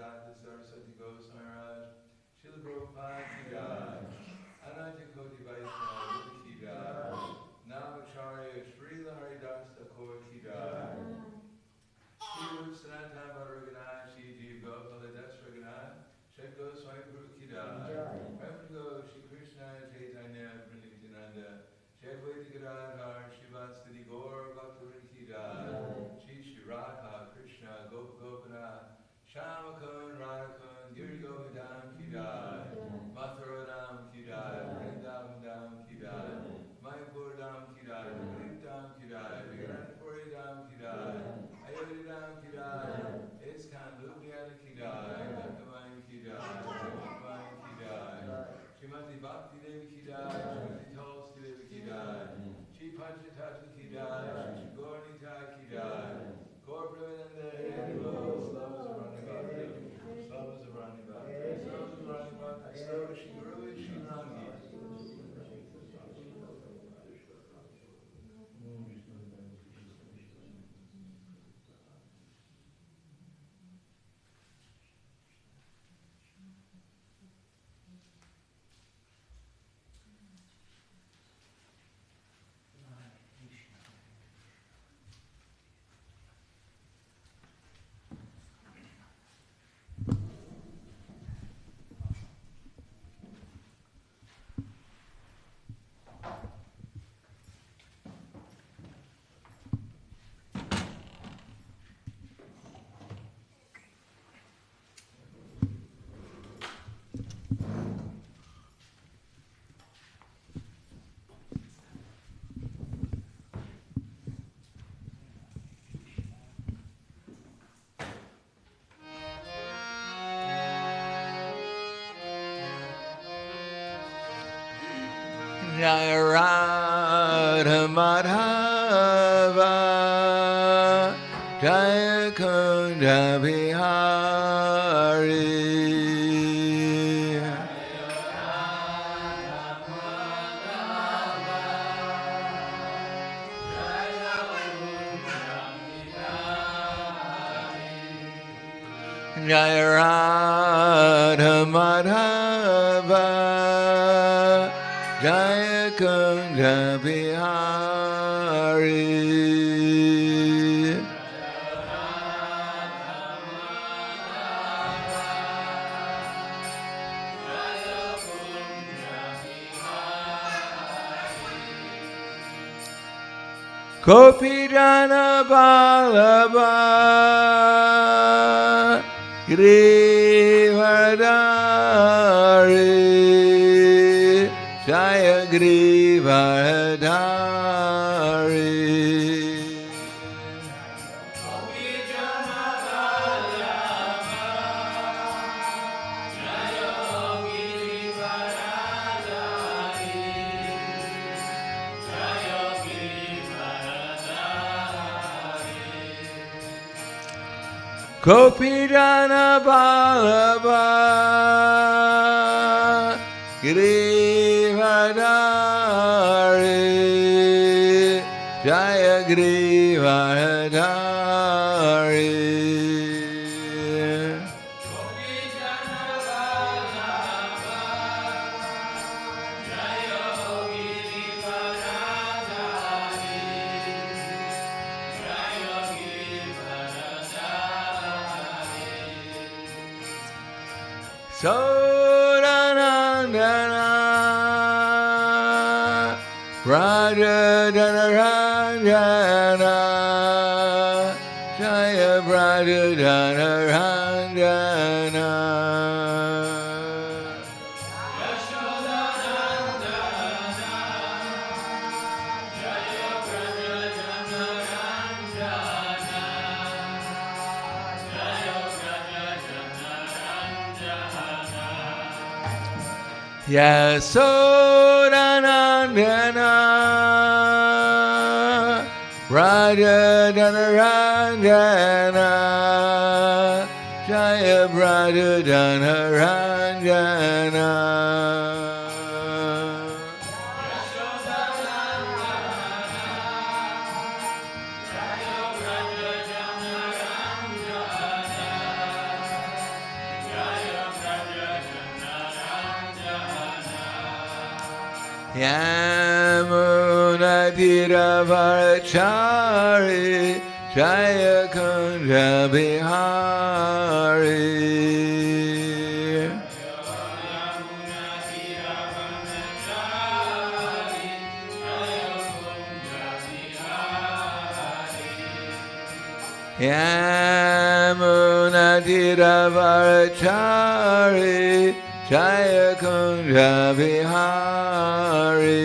Bhaktisiddhanta Saraswati Goswami Maharaj, Srila Prabhupada ki jai, Ananta Koti Vaishnava ki jai, Namacharya Srila Haridas Thakur ki jai, Shri Sanatana Bhadragana, Shri Jiva Gopala Das Ragana, Shri Goswami Guru ki jai, Prabhu Shri Krishna Chaitanya Pranityananda, Shri Advaita Gadadhar, Shri Vatsadi Gaur Bhaktivinoda ki jai, Shri Radha Krishna Gopana, Shamakun Radhakun Giri Govardhan ki jai, Mathura Dham ki jai, Vrindavan Dham ki jai, Mayapur Dham ki jai, Vrindavan Dham ki jai, Viranpuri Dham ki jai, Ayodhya Dham ki jai, ISKCON Ljubljana ki jai, Bhakti-yoga ki jai, Bhakti-yoga ki jai, Srimati Bhakti Devi ki jai, Srimati Tulsi Devi ki jai, Shri Panchatattva ki jai, Shri Gaurnita ki jai, Gaur Premanande, Slavas of Rani Bhakti, Slavas of Rani Bhakti, Slavas Shri Guru Shri Rangi. Jaya Radha Madhava Jaya Kunda Bihari Jaya Radha Madhava Jaya Kunda Bihari Kopidana Balaba Grivadari Jaya Grivadari Kopidana Balaba Grivadari Jaya Grivadari Sodanandana Raja Dhanaranjana Jaya Raja Dhanaranjana Yasodanandana Raja Dhanaranjana Jaya Raja Dhanaranjana Yamunatiravarachari Jaya Kunja Bihari. Yamunatiravarachari Jaya Kunja Bihari.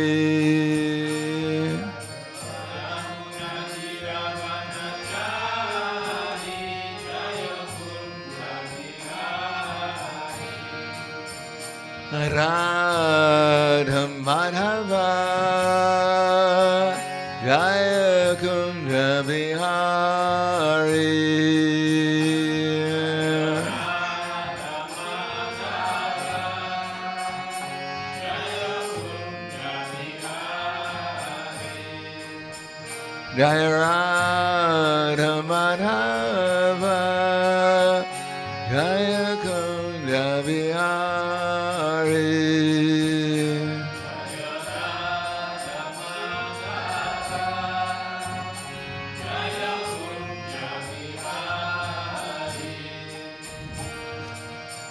Radha Madhava Jaya Kunja Bihari. Jaya Radha Madhava Jaya Kunja Bihari.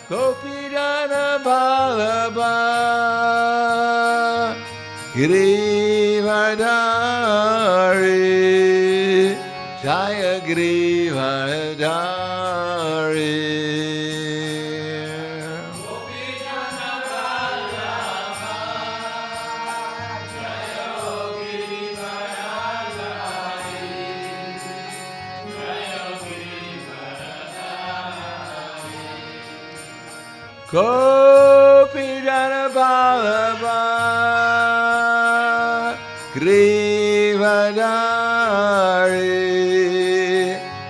Gopidana Ballabha Girivardhari Jaya Girivardhari. Gopidana Ballabha Grivadari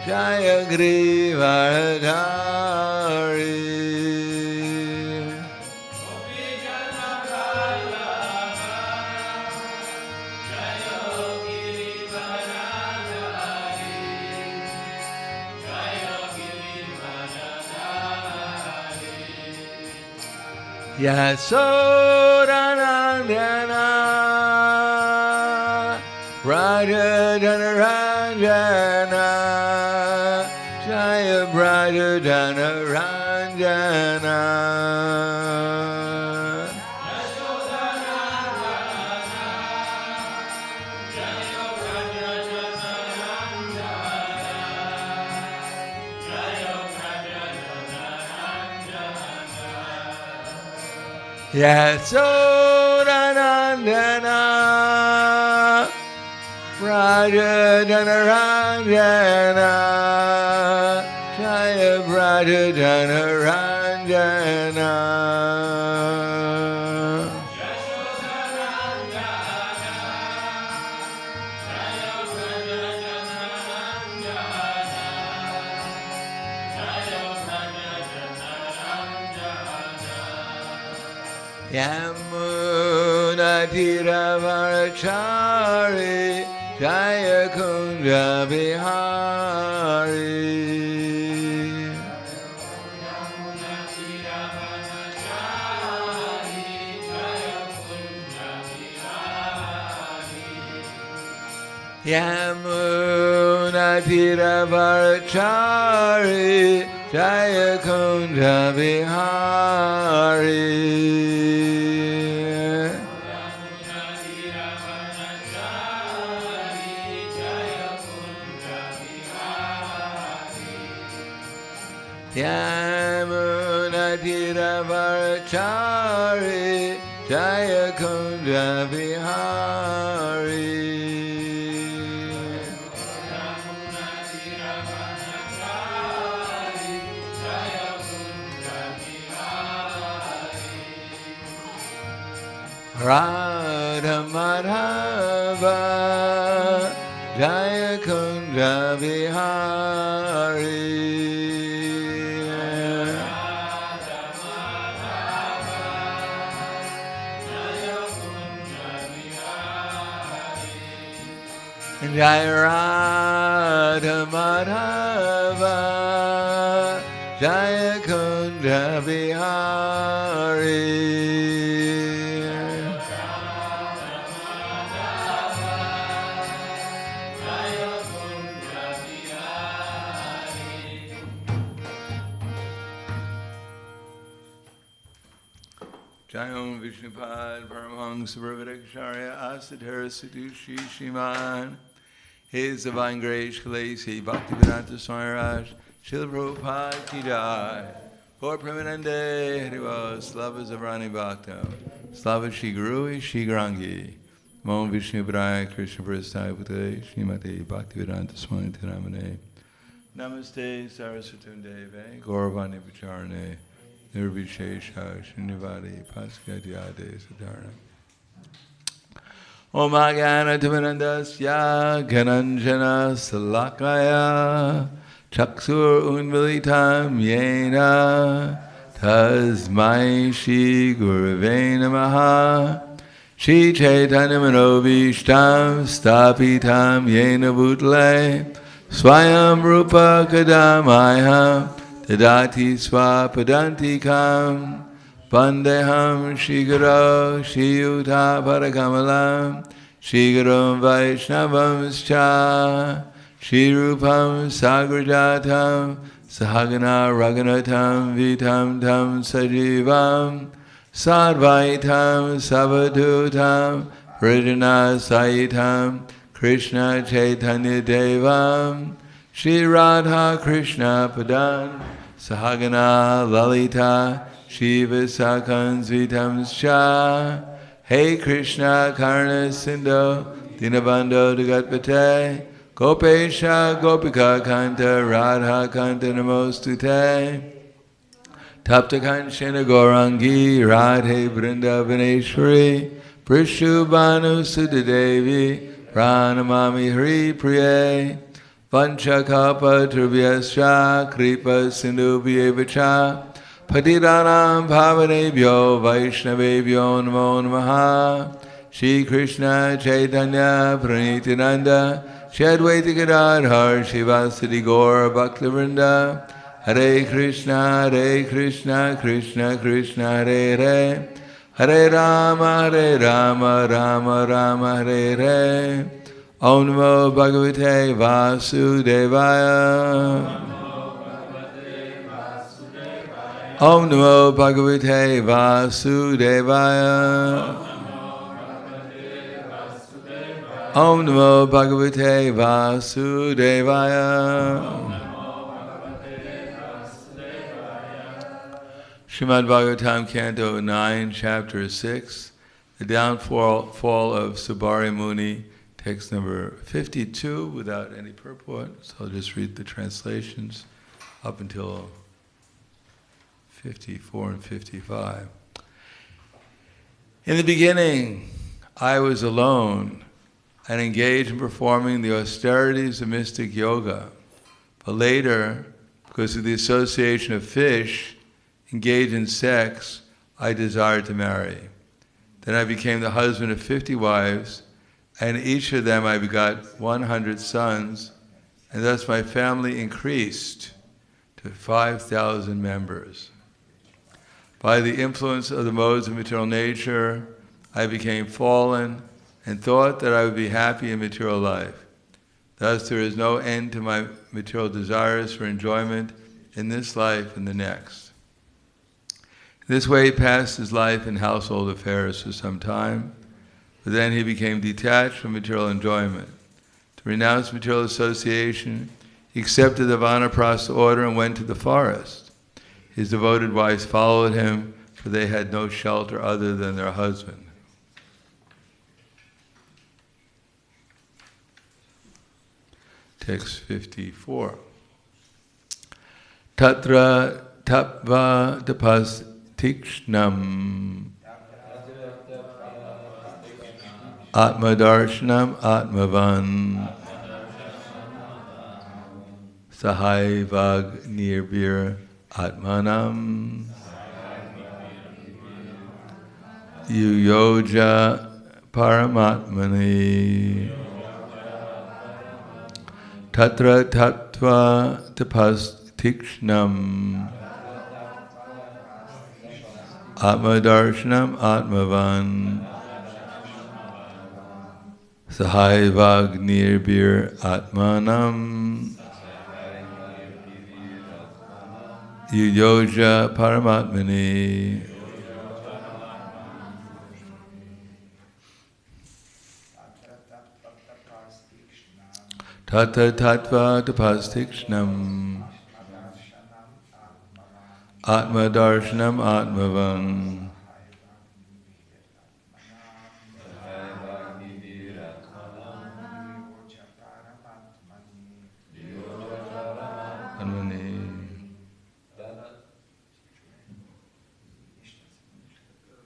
Jaya Grivadari. Yasodanandana Raja Janaranjana Jaya Raja Janaranjana. Yasodanandana Raja Janaranjana Jaya Raja Janaranjana. Yamunatiravarachari Jaya Kunja Bihari. Yamunatiravarachari Jaya Kunja Bihari. Yamunatiravarachari Jaya Kunja Bihari. Radha Madhava Jaya Kunja Bihari. Jaya Radha Madhava Jaya Kunja Bihari. Jayom Vishnupad Paramhangsa Brahmadakacharya Asadhara Sadushi Shiman His Divine Grace Kalesi Bhaktivedanta Swami Raj Srila Prabhupada Ki Jai Gaur Premanande Hariva Slava Zavrani Bhakta Slava Shri Guru Shri Grangi Om Vishnu Padaya Krishna Prasthaya Putale Srimate Bhaktivedanta Swami Tiramane Namaste Saraswatam Deve Gauravani Vicharane Nirvishesha Srinivadi Paskadyade Sadarna Om Agana Tamanandasya Gananjana Salakaya Chaksur Unvilitam Yena Tasmai Shri Gurave Namaha Shri Chaitanya Manovishtam Stapitam Yena Bhutale Swayam Rupa Kadamaya Tadati Swapadantikam Vandeham Shri Guru Shri Yuta Parakamalam Shri Guru Vaishnavam Scha Shri Rupam Sagrajatam Sahagana Raghunatam Vitam Tam Sajivam Sadvaitam Savadutam Vrijana Saitam Krishna Chaitanya Devam Shri Radha Krishna Padan Sahagana Lalita Shiva Sakan Zvitam Sha Hey Krishna Karna Sindhu Dinabando Dagatpate Gopesha Gopika Kanta Radha Kanta Namostute Tapta Kanchana Gaurangi Radhe Vrindavaneshwari Prishubhanu Sudhadevi Pranamami Hari Priye Vanchakapa Trubhyascha Kripa Sindhubhyevacha Patidanam Bhavanebhyo Vaishnavebhyo Namo Namaha Shri Krishna Chaitanya Pranityananda Shri Advaita Gadadhar Shivasati Gaura Bhaktivinoda Hare Krishna Krishna Krishna Hare Hare Hare Rama Rama Rama Hare Hare Om Namo Bhagavate Vasudevaya Om Namo Bhagavate Vasudevaya Om Namo Bhagavate Vasudevaya Srimad Bhagavatam, Canto 9, Chapter 6, The Downfall of Subari Muni, text number 52, without any purport. So I'll just read the translations up until 54 and 55. In the beginning, I was alone and engaged in performing the austerities of mystic yoga. But later, because of the association of fish, engaged in sex, I desired to marry. Then I became the husband of 50 wives, and each of them I begot 100 sons, and thus my family increased to 5,000 members. By the influence of the modes of material nature, I became fallen and thought that I would be happy in material life. Thus there is no end to my material desires for enjoyment in this life and the next. This way he passed his life in household affairs for some time, but then he became detached from material enjoyment. To renounce material association, he accepted the Vanaprastha order and went to the forest. His devoted wives followed him, for they had no shelter other than their husband. Text 54. Tatra tapva tapas Tikshnam Atmadarshanam Atmavan Sahaivag Nirbir Atmanam Yuyoja Paramatmani Tatra Tattva Tapas Tikshnam Atmadarshanam Atmavan Sahaivagnirbir Atmanam Yuyoja Paramatmani Tata tattva tapastikshnam Atma darshanam atmavan Anmani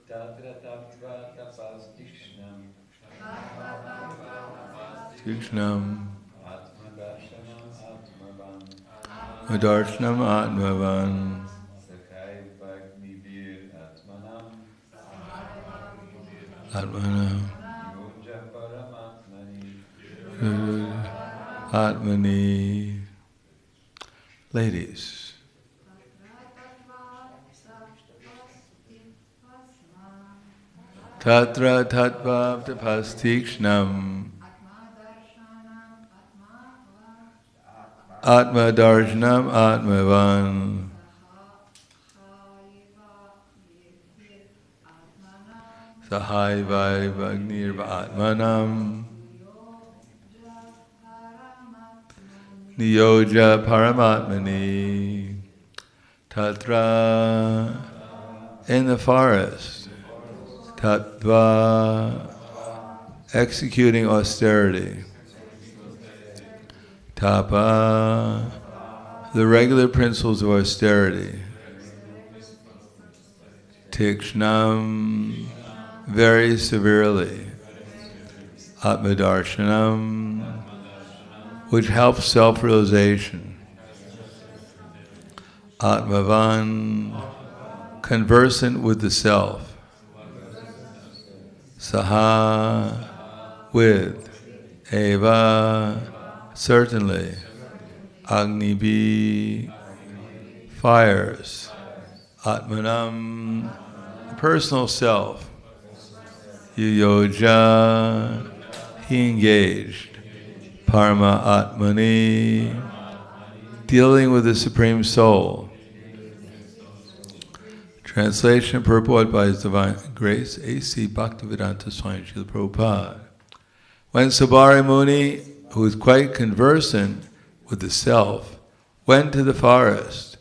Tatra tattva tapastikshnam Tikshnam Atma darshanam atmavan Darshanam atmavan Sakai bhakti atmanam Atmanam Yoja paramatmani Atmani. Ladies. Tatra tattva tapastikshnam Atma darshanam atmavan Sahai vagnir atmanam Niyoja paramatmani Tatra in the forest Tattva executing austerity Tapa the regular principles of austerity Tikshnam very severely Atmadarshanam which helps self-realization Atmavan conversant with the self Saha with Eva certainly Agnibi fires Atmanam personal self Yuyoja he engaged Parma Atmani dealing with the Supreme Soul. Translation purport by His Divine Grace A.C. Bhaktivedanta Swami Srila Prabhupada. When Sabari Muni, who is quite conversant with the self, went to the forest,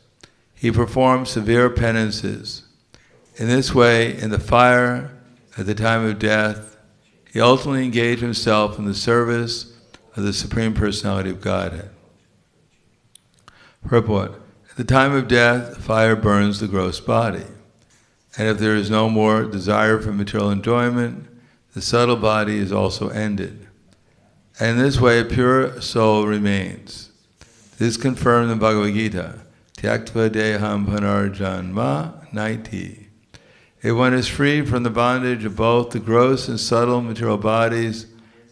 he performed severe penances. In this way, in the fire, at the time of death, he ultimately engaged himself in the service of the Supreme Personality of Godhead. Purport. At the time of death, fire burns the gross body. And if there is no more desire for material enjoyment, the subtle body is also ended. And in this way, a pure soul remains. This is confirmed in Bhagavad Gita. Tyaktva deham punarjanma naiti. If one is free from the bondage of both the gross and subtle material bodies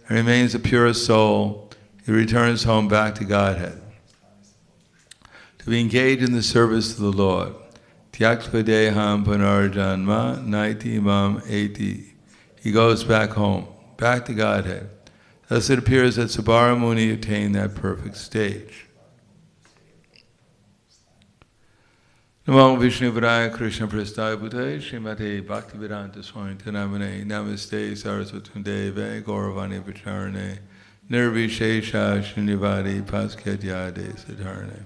and remains a pure soul, he returns home back to Godhead. To be engaged in the service of the Lord. Tyaktva deham punarjanma naiti mam eti. He goes back home, back to Godhead. Thus it appears that Sabara Muni attained that perfect stage. Namo Vishnu Padaya Krishna Prasthaya Bhutaya Srimate Bhaktivedanta Swami Tanamane Namaste Saraswati Deve Gauravani Vicharane Nirvishesha Srinivadi Paskadyade Siddharane.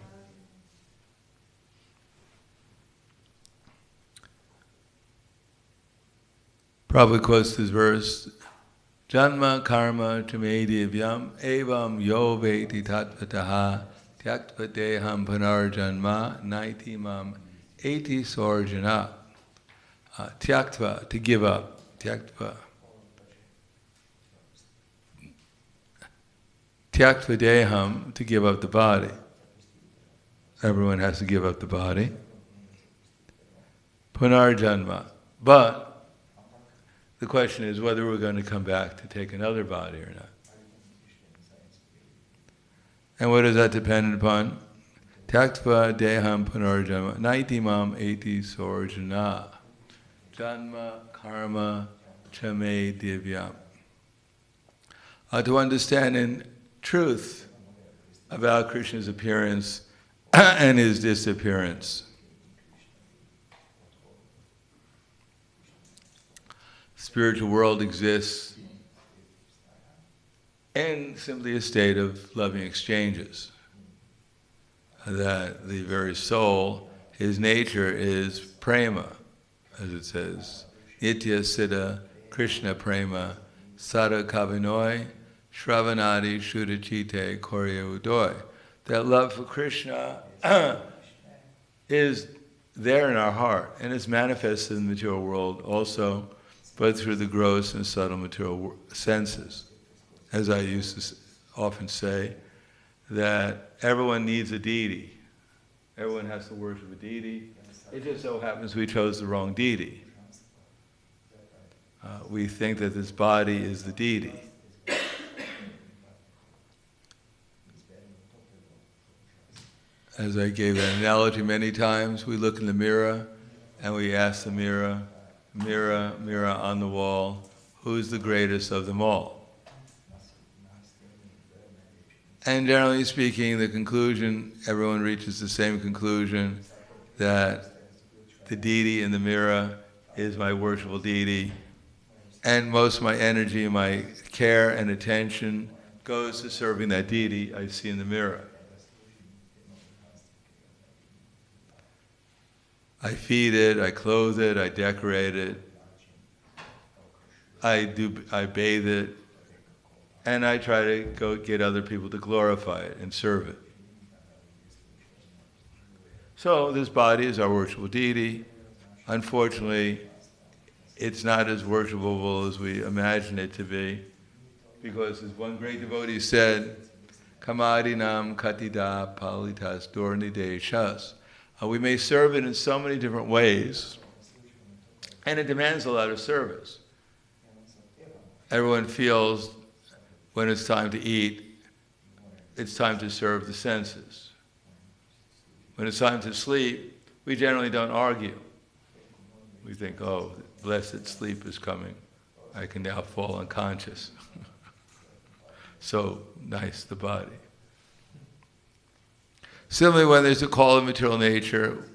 Prabhupada quotes this verse, Janma karma chame divyam evam yo veti tatvataha tyaktva deham punarjanma naiti mam eti sorjana. Tyaktva, to give up. Tyaktva. Tyaktva deham, to give up the body. Everyone has to give up the body. Punarjanma. But the question is whether we're going to come back to take another body or not. And what is that dependent upon? Tyaktva deham punarjanma naiti mam eti sorjana. Janma karma chame divyam. To understand in truth about Krishna's appearance and his disappearance. Spiritual world exists and simply a state of loving exchanges. That the very soul, his nature is prema, as it says, Nitya Siddha Krishna Prema Sada Kavinoi Shravanadi Shudachite Korya Udoy. That love for Krishna is there in our heart, and it's manifested in the material world also, but through the gross and subtle material senses. As I used to often say, that everyone needs a deity. Everyone has to worship a deity. It just so happens we chose the wrong deity. We think that this body is the deity. As I gave that analogy many times, we look in the mirror and we ask the mirror, mirror, mirror on the wall, who's the greatest of them all? And generally speaking, the conclusion, everyone reaches the same conclusion, that the deity in the mirror is my worshipful deity, and most of my energy, my care and attention goes to serving that deity I see in the mirror. I feed it, I clothe it, I decorate it, I bathe it, and I try to go get other people to glorify it and serve it. So this body is our worshipful deity. Unfortunately, it's not as worshipable as we imagine it to be, because as one great devotee said, Kamadinam katida palitas dornide shas. We may serve it in so many different ways, and it demands a lot of service. Everyone feels when it's time to eat, it's time to serve the senses. When it's time to sleep, we generally don't argue. We think, oh, blessed sleep is coming. I can now fall unconscious. So nice, the body. Similarly, when there's a call of material nature,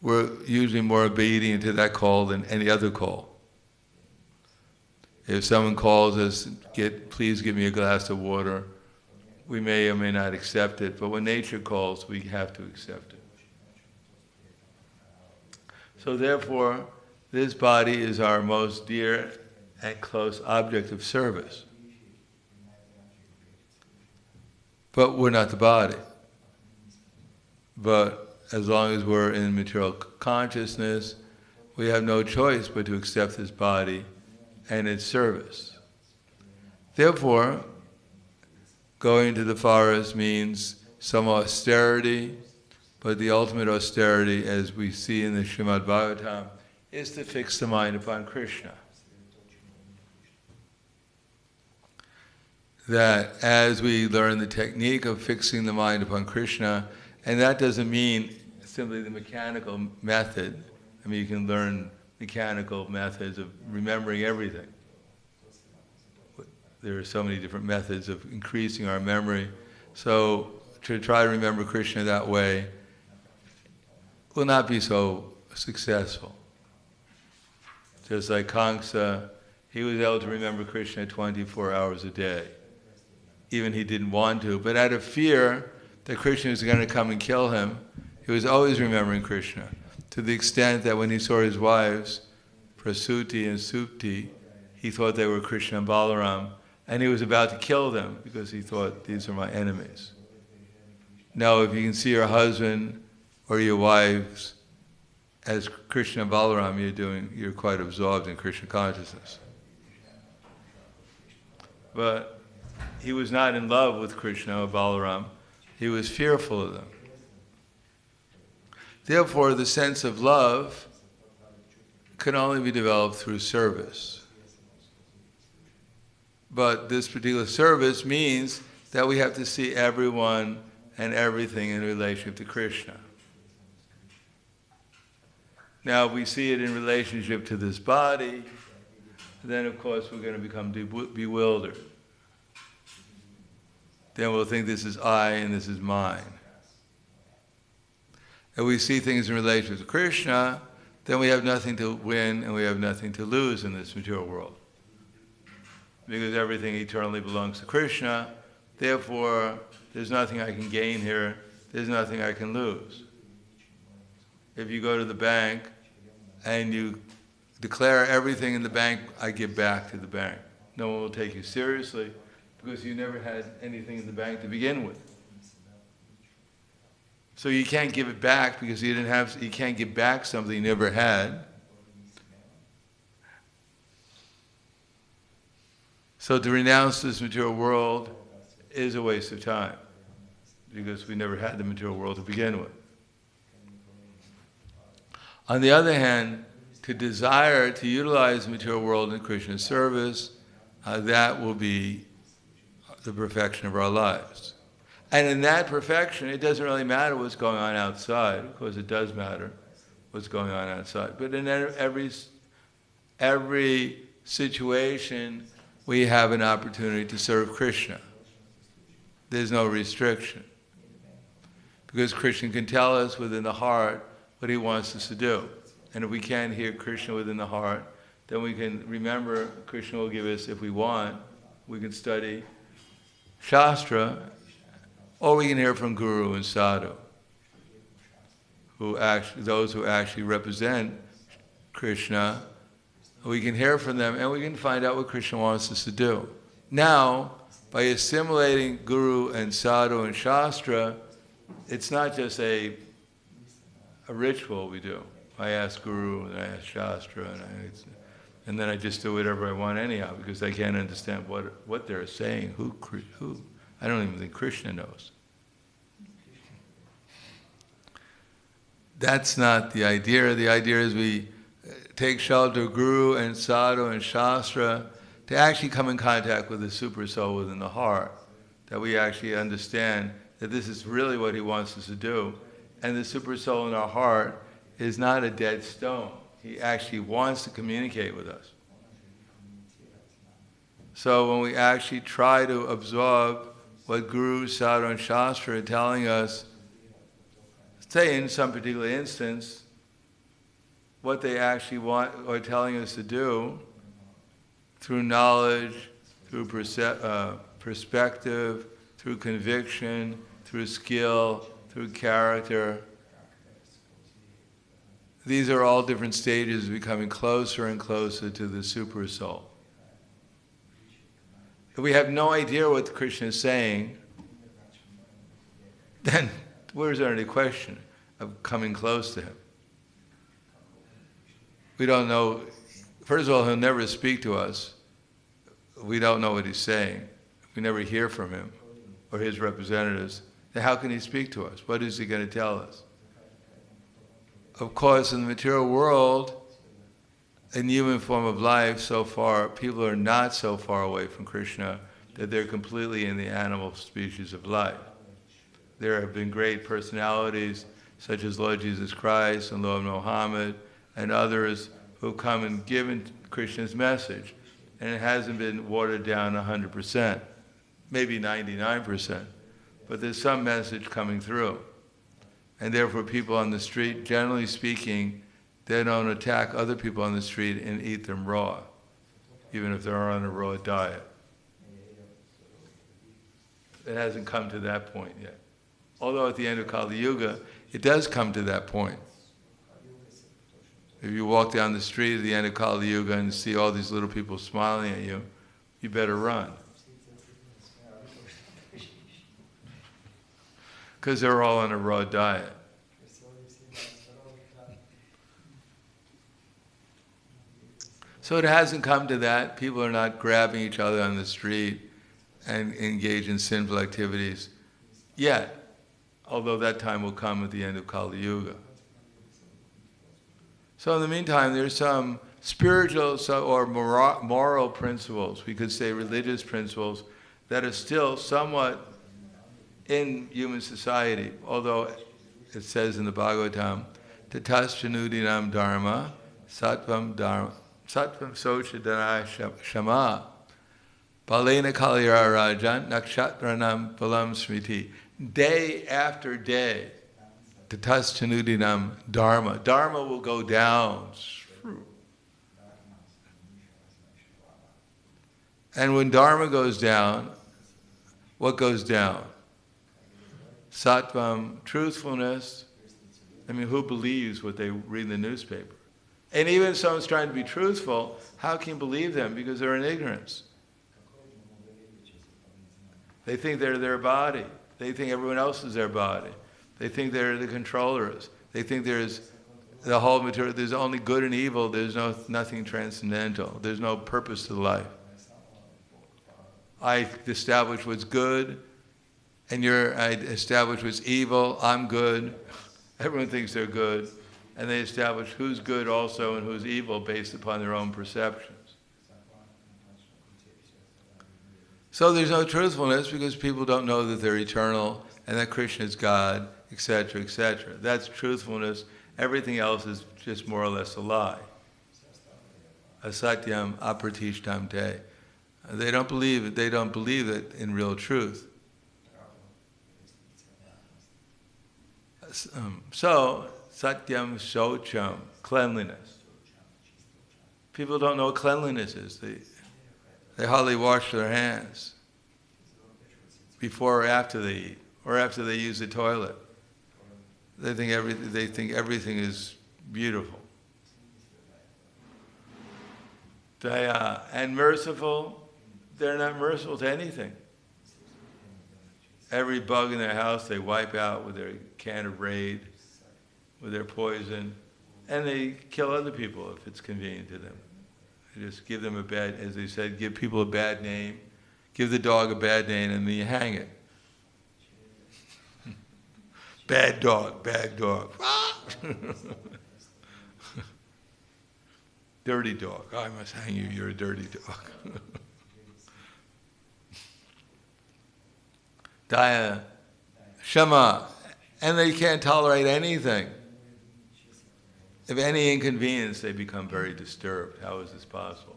we're usually more obedient to that call than any other call. If someone calls us, please give me a glass of water, we may or may not accept it, but when nature calls, we have to accept it. So therefore, this body is our most dear and close object of service. But we're not the body. But as long as we're in material consciousness, we have no choice but to accept this body and its service. Therefore, going to the forest means some austerity, but the ultimate austerity, as we see in the Srimad Bhagavatam, is to fix the mind upon Krishna. That as we learn the technique of fixing the mind upon Krishna, and that doesn't mean simply the mechanical method. I mean, you can learn mechanical methods of remembering everything. There are so many different methods of increasing our memory. So to try to remember Krishna that way will not be so successful. Just like Kamsa, he was able to remember Krishna 24 hours a day. Even he didn't want to, but out of fear that Krishna was going to come and kill him, he was always remembering Krishna, to the extent that when he saw his wives, Prasuti and Supti, he thought they were Krishna and Balaram, and he was about to kill them because he thought, these are my enemies. Now, if you can see your husband or your wives as Krishna and Balaram, you're quite absorbed in Krishna consciousness. But he was not in love with Krishna or Balaram. He was fearful of them. Therefore, the sense of love can only be developed through service. But this particular service means that we have to see everyone and everything in relationship to Krishna. Now, if we see it in relationship to this body, then of course we're going to become bewildered. Then we'll think this is I and this is mine. If we see things in relation to Krishna, then we have nothing to win and we have nothing to lose in this material world. because everything eternally belongs to Krishna. Therefore, there's nothing I can gain here. There's nothing I can lose. If you go to the bank and you declare everything in the bank, I give back to the bank. No one will take you seriously because you never had anything in the bank to begin with. So you can't give it back because you can't give back something you never had. So to renounce this material world is a waste of time because we never had the material world to begin with. On the other hand, to desire to utilize the material world in Krishna's service, that will be the perfection of our lives. And in that perfection, it doesn't really matter what's going on outside. Of course, it does matter what's going on outside. But in every situation, we have an opportunity to serve Krishna. There's no restriction. Because Krishna can tell us within the heart what he wants us to do. And if we can't hear Krishna within the heart, then we can remember Krishna will give us, if we want, we can study Shastra, or we can hear from Guru and Sadhu, those who actually represent Krishna. We can hear from them and we can find out what Krishna wants us to do. Now, by assimilating Guru and Sadhu and Shastra, it's not just a ritual we do. I ask Guru and I ask Shastra and then I just do whatever I want anyhow because I can't understand what they're saying, who. I don't even think Krishna knows. That's not the idea. The idea is we take shelter of Guru and Sadhu and Shastra to actually come in contact with the super soul within the heart, that we actually understand that this is really what he wants us to do. And the super soul in our heart is not a dead stone. He actually wants to communicate with us. So when we actually try to absorb what Guru, Sadhu, and Shastra are telling us, say in some particular instance, what they actually want or telling us to do through knowledge, through perspective, through conviction, through skill, through character. These are all different stages of becoming closer and closer to the super soul. If we have no idea what Krishna is saying, then where's there any question of coming close to him? We don't know. First of all, he'll never speak to us. We don't know what he's saying. We never hear from him or his representatives. Then how can he speak to us? What is he going to tell us? Of course, in the material world, in human form of life, so far, people are not so far away from Krishna that they're completely in the animal species of life. There have been great personalities such as Lord Jesus Christ and Lord Muhammad and others who have come and given Krishna's message, and it hasn't been watered down 100%, maybe 99%, but there's some message coming through. And therefore people on the street, generally speaking, they don't attack other people on the street and eat them raw, even if they're on a raw diet. It hasn't come to that point yet. Although at the end of Kali Yuga, it does come to that point. If you walk down the street at the end of Kali Yuga and see all these little people smiling at you, you better run. Because they're all on a raw diet. So it hasn't come to that. People are not grabbing each other on the street and engage in sinful activities yet, although that time will come at the end of Kali Yuga. So in the meantime, there's some spiritual or moral principles, we could say religious principles, that are still somewhat in human society, although it says in the Bhagavatam, tatasyanudinam dharma, sattvam sochadana shama, balena kalyara rajan, nakshatranam phalam smriti. Day after day, tatasyanudinam dharma. Dharma will go down. And when Dharma goes down, what goes down? Sattvam, truthfulness. I mean, who believes what they read in the newspaper? And even if someone's trying to be truthful, how can you believe them? Because they're in ignorance. They think they're their body. They think everyone else is their body. They think they're the controllers. They think there's the whole material. There's only good and evil. There's nothing transcendental. There's no purpose to life. I establish what's good, and I establish what's evil. I'm good. Everyone thinks they're good. And they establish who's good also and who's evil based upon their own perceptions. So there's no truthfulness because people don't know that they're eternal and that Krishna is God, etc., etc. That's truthfulness. Everything else is just more or less a lie. Asatyam apratishtam te. They don't believe it. They don't believe it in real truth. So, satyam shocham, cleanliness. People don't know what cleanliness is. They hardly wash their hands before or after they eat, or after they use the toilet. They think everything is beautiful. And merciful, they're not merciful to anything. Every bug in their house they wipe out with their can of Raid, with their poison, and they kill other people if it's convenient to them. They just give them a bad, as they said, give people a bad name, give the dog a bad name, and then you hang it. Bad dog, bad dog. Dirty dog. Oh, I must hang you, you're a dirty dog. Daya, Shama, and they can't tolerate anything. If any inconvenience, they become very disturbed. How is this possible?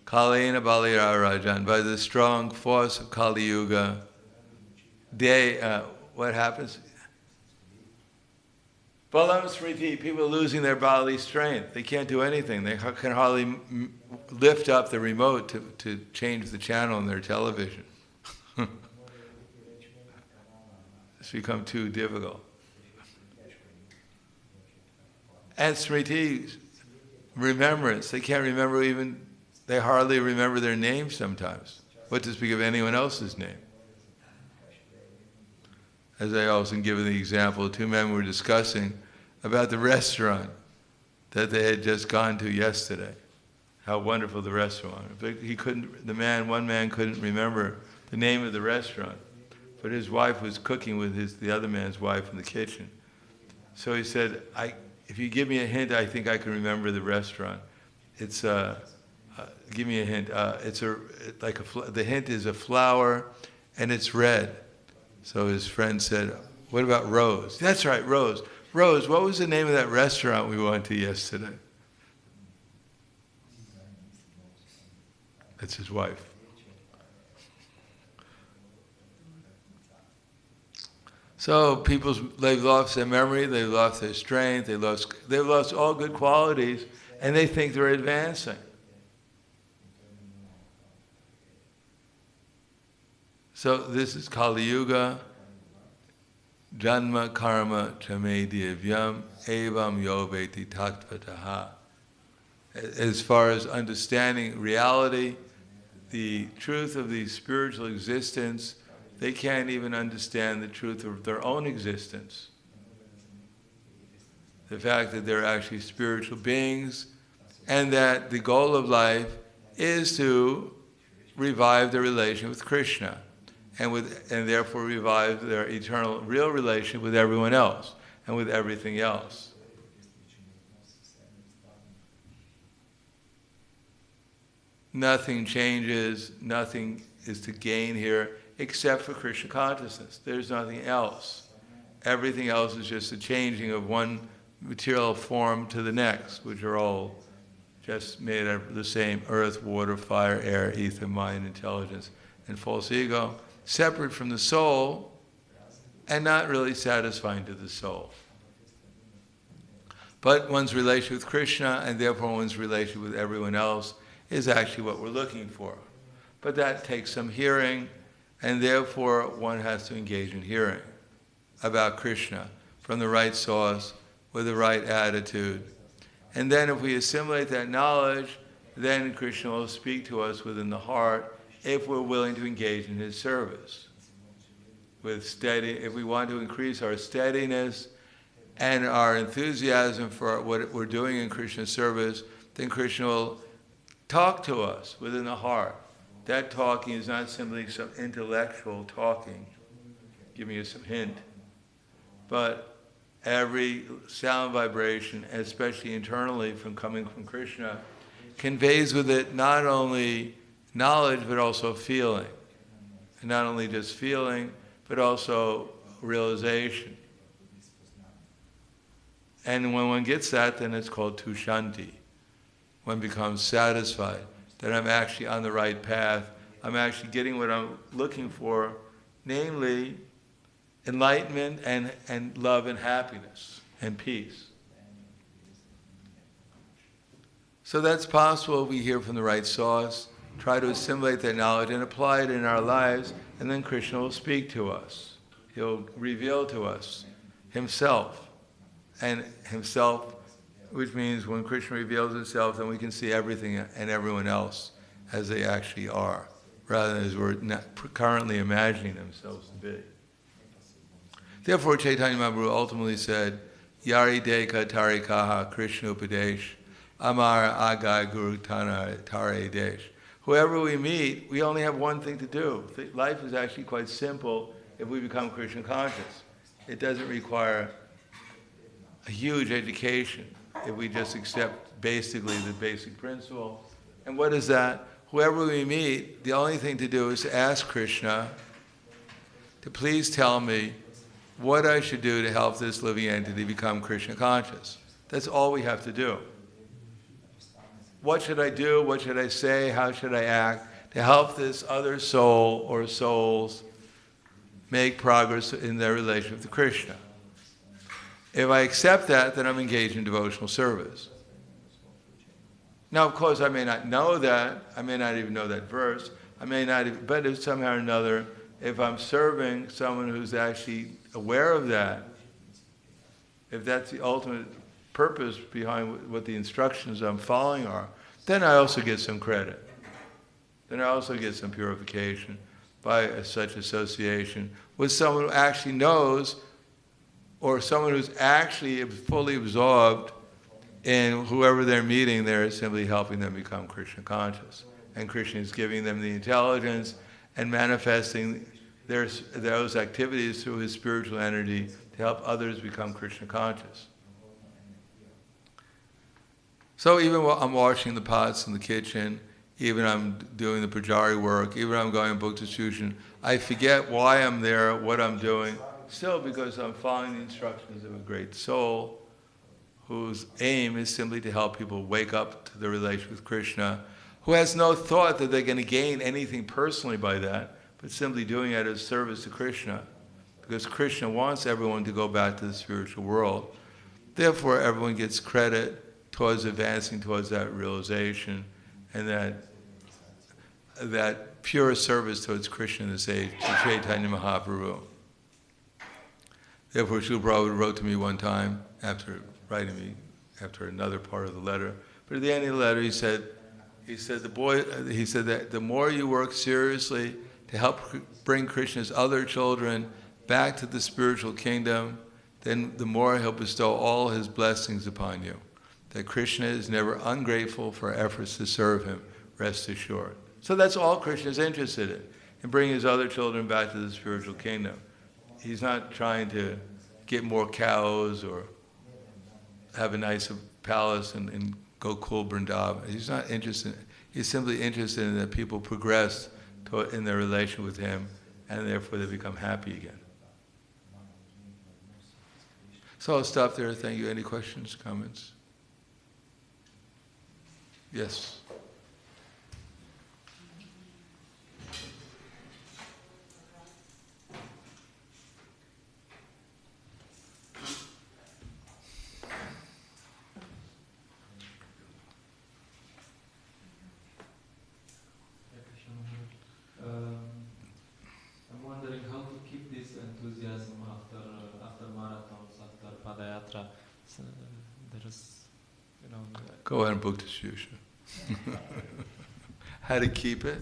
Kalena Balira Rajan, by the strong force of Kali Yuga, what happens? Balam Smriti, people are losing their bodily strength. They can't do anything. They can hardly lift up the remote to change the channel on their television. It's become too difficult. And Smriti, remembrance, they can't remember they hardly remember their name sometimes. What to speak of anyone else's name? As I often give the example, two men were discussing about the restaurant that they had just gone to yesterday. How wonderful the restaurant. But one man couldn't remember the name of the restaurant, but his wife was cooking with the other man's wife in the kitchen. So he said, if you give me a hint, I think I can remember the restaurant. It's give me a hint. The hint is a flower, and it's red. So his friend said, what about Rose? That's right, Rose. Rose, what was the name of that restaurant we went to yesterday? That's his wife. So they've lost their memory, they've lost their strength, they've lost all good qualities, and they think they're advancing. So this is Kali Yuga, Janma Karma Chame Divyam Evam Yoveti Tattvataha. As far as understanding reality, the truth of the spiritual existence, they can't even understand the truth of their own existence. The fact that they're actually spiritual beings, and that the goal of life is to revive their relation with Krishna. And therefore revive their eternal, real relation with everyone else and with everything else. Nothing changes, nothing is to gain here except for Krishna consciousness. There's nothing else. Everything else is just a changing of one material form to the next, which are all just made of the same earth, water, fire, air, ether, mind, intelligence, and false ego. Separate from the soul and not really satisfying to the soul. But one's relation with Krishna, and therefore one's relation with everyone else, is actually what we're looking for. But that takes some hearing, and therefore one has to engage in hearing about Krishna from the right source, with the right attitude. And then if we assimilate that knowledge, then Krishna will speak to us within the heart if we're willing to engage in his service. If we want to increase our steadiness and our enthusiasm for what we're doing in Krishna's service, then Krishna will talk to us within the heart. That talking is not simply some intellectual talking, giving you some hint, but every sound vibration, especially internally coming from Krishna, conveys with it not only knowledge but also feeling. And not only just feeling, but also realization. And when one gets that, then it's called tushanti. One becomes satisfied that I'm actually on the right path. I'm actually getting what I'm looking for, namely enlightenment and love and happiness and peace. So that's possible if we hear from the right source, try to assimilate that knowledge and apply it in our lives, and then Krishna will speak to us. He'll reveal to us himself. And himself, which means when Krishna reveals himself, then we can see everything and everyone else as they actually are, rather than as we're currently imagining themselves to be. Therefore, Chaitanya Mahaprabhu ultimately said, Yari deka tarikaha Krishna upadesh, amar agai guru tare desh. Whoever we meet, we only have one thing to do. Life is actually quite simple if we become Krishna conscious. It doesn't require a huge education if we just accept basically the basic principle. And what is that? Whoever we meet, the only thing to do is to ask Krishna to please tell me what I should do to help this living entity become Krishna conscious. That's all we have to do. What should I do? What should I say? How should I act to help this other soul or souls make progress in their relationship to Krishna? If I accept that, then I'm engaged in devotional service. Now, of course, I may not know that. I may not even know that verse. I may not even, but if somehow or another, if I'm serving someone who's actually aware of that, if that's the ultimate purpose behind what the instructions I'm following are, then I also get some credit. Then I also get some purification by such association with someone who actually knows, or someone who's actually fully absorbed in whoever they're meeting. They're simply helping them become Krishna conscious. And Krishna is giving them the intelligence and manifesting those activities through his spiritual energy to help others become Krishna conscious. So even while I'm washing the pots in the kitchen, even I'm doing the pujari work, even I'm going on book distribution, I forget why I'm there, what I'm doing, still because I'm following the instructions of a great soul whose aim is simply to help people wake up to their relation with Krishna, who has no thought that they're going to gain anything personally by that, but simply doing it as service to Krishna, because Krishna wants everyone to go back to the spiritual world. Therefore, everyone gets credit towards advancing towards that realization and that pure service towards Krishna in this age, to Chaitanya Mahaprabhu. Therefore, Srila Prabhupada wrote to me one time, after writing me, after another part of the letter, but at the end of the letter he said that the more you work seriously to help bring Krishna's other children back to the spiritual kingdom, then the more he'll bestow all his blessings upon you. That Krishna is never ungrateful for efforts to serve him, rest assured. So that's all Krishna is interested in bringing his other children back to the spiritual kingdom. He's not trying to get more cows or have a nicer palace and go cool Vrindavan. He's not interested. He's simply interested in that people progress in their relation with him, and therefore they become happy again. So I'll stop there. Thank you. Any questions, comments? Yes. yatra. There's, Go ahead and book the shusha. How to keep it?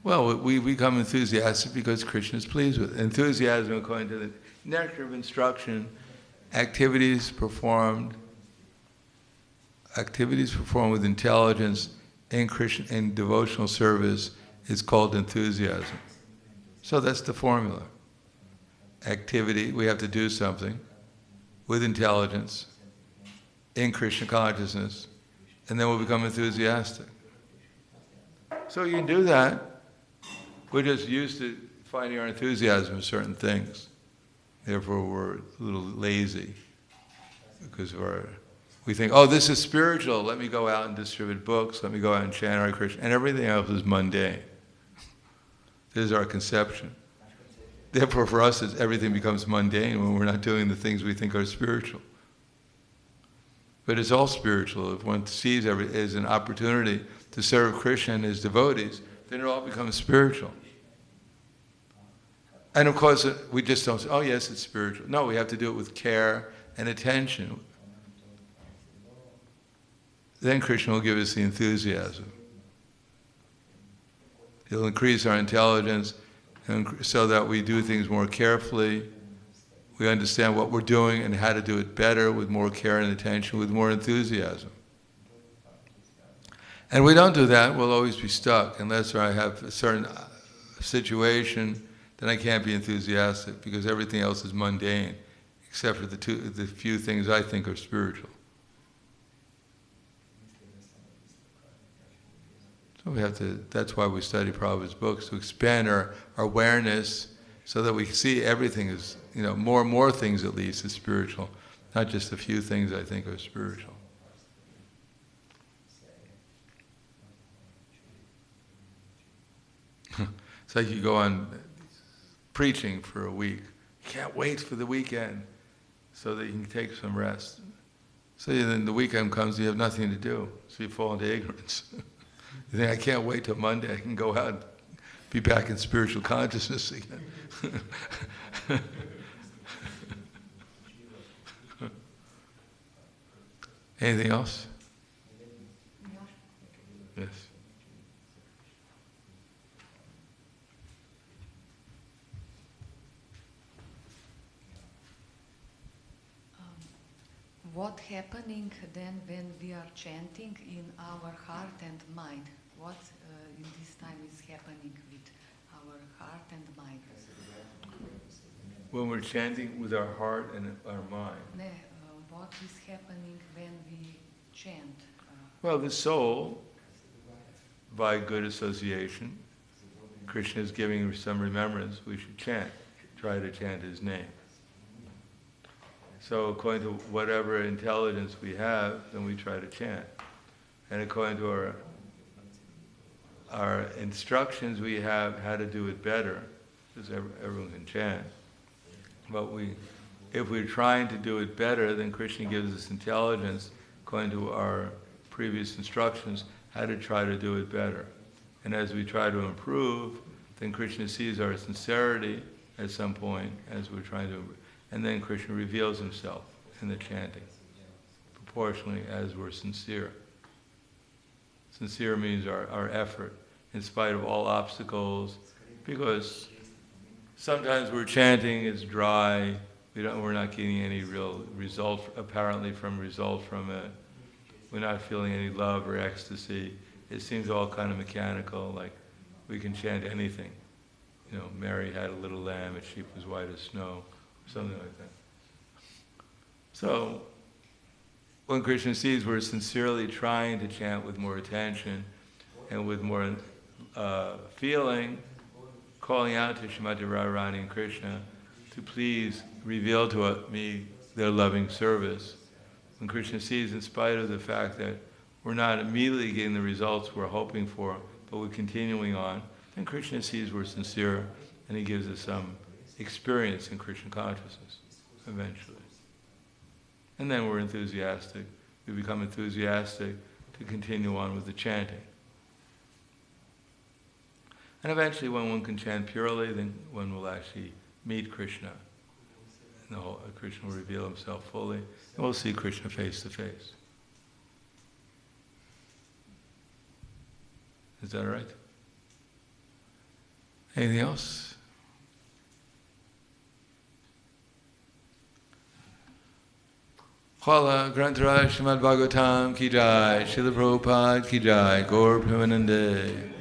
Well, we become enthusiastic because Krishna is pleased with it. Enthusiasm, according to the nectar of instruction, activities performed with intelligence in Krishna, in devotional service, is called enthusiasm. So that's the formula. Activity, we have to do something with intelligence in Krishna consciousness, and then we'll become enthusiastic. So you can do that. We're just used to finding our enthusiasm in certain things. Therefore, we're a little lazy because we think, oh, this is spiritual. Let me go out and distribute books. Let me go out and chant Hare Krishna. And everything else is mundane. This is our conception. Therefore, for us, everything becomes mundane when we're not doing the things we think are spiritual. But it's all spiritual. If one sees it as an opportunity to serve Krishna and his devotees, then it all becomes spiritual. And of course, we just don't say, oh yes, it's spiritual. No, we have to do it with care and attention. Then Krishna will give us the enthusiasm. He'll increase our intelligence so that we do things more carefully. We understand what we're doing and how to do it better with more care and attention, with more enthusiasm. And we don't do that, we'll always be stuck. Unless I have a certain situation, then I can't be enthusiastic because everything else is mundane, except for the few things I think are spiritual. So we have to, that's why we study Prabhupada's books, to expand our awareness so that we see everything as, more and more things at least as spiritual, not just a few things I think are spiritual. It's like you go on preaching for a week. You can't wait for the weekend so that you can take some rest. So then the weekend comes, you have nothing to do, so you fall into ignorance. You think, I can't wait till Monday, I can go out and be back in spiritual consciousness again. Anything else? Yes. What happening then when we are chanting in our heart and mind? What in this time is happening with our heart and mind? When we're chanting with our heart and our mind. What is happening when we chant? Well, the soul, by good association, Krishna is giving some remembrance, we should chant, try to chant his name. So according to whatever intelligence we have, then we try to chant. And according to our instructions we have how to do it better, because everyone can chant. But if we're trying to do it better, then Krishna gives us intelligence, according to our previous instructions, how to try to do it better. And as we try to improve, then Krishna sees our sincerity at some point as we're trying to improve. And then Krishna reveals himself in the chanting, proportionally as we're sincere. Sincere means our effort, in spite of all obstacles, because sometimes we're chanting, it's dry, we're not getting any real result, apparently from it. We're not feeling any love or ecstasy. It seems all kind of mechanical, like we can chant anything. Mary had a little lamb, its sheep was white as snow. Something like that. So, when Krishna sees we're sincerely trying to chant with more attention and with more feeling, calling out to Srimati Radharani and Krishna to please reveal to me their loving service. When Krishna sees, in spite of the fact that we're not immediately getting the results we're hoping for, but we're continuing on, then Krishna sees we're sincere and he gives us some experience in Krishna consciousness, eventually. And then we're enthusiastic. We become enthusiastic to continue on with the chanting. And eventually when one can chant purely, then one will actually meet Krishna no, Krishna will reveal himself fully, and we'll see Krishna face to face. Is that all right? Anything else? Khala Grantaraj Srimad Bhagavatam Ki Jai, Srila Prabhupada Ki Jai, Gaur Premanande.